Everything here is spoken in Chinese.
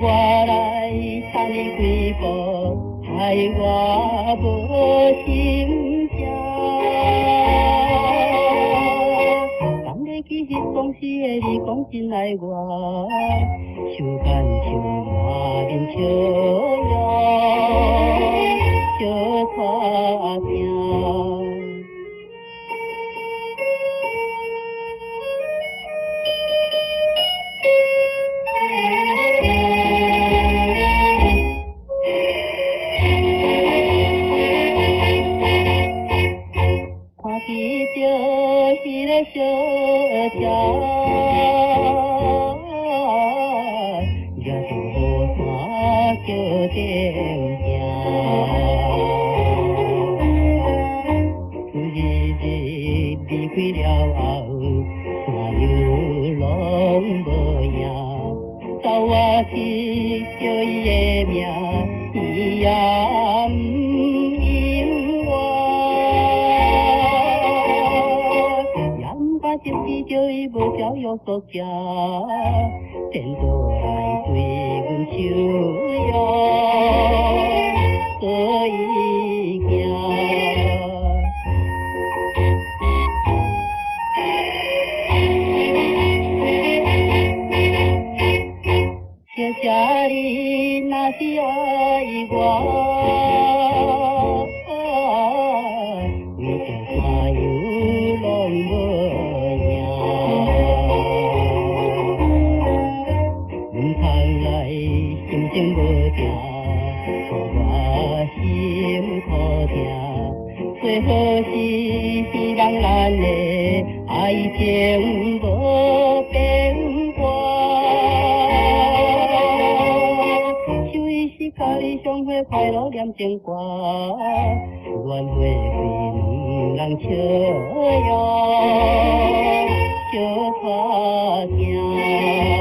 我来送你几步，害我无心情。当你记起往事的你，讲真爱我，手牵手满面笑容，小拖行。看见着迄个小车，抓住雨伞叫定行。日日离开了后，山又拢无影，走我去叫伊的名，伊也唔应我。就是叫伊无教育所食，天都来对阮手摇，所以行。小姐你若是爱我，你这山又拢无。心情无定，互我心苦痛。最好是希望咱的爱情无变卦。想伊是甲你相会快乐念情歌，愿会对两人笑容，小可行。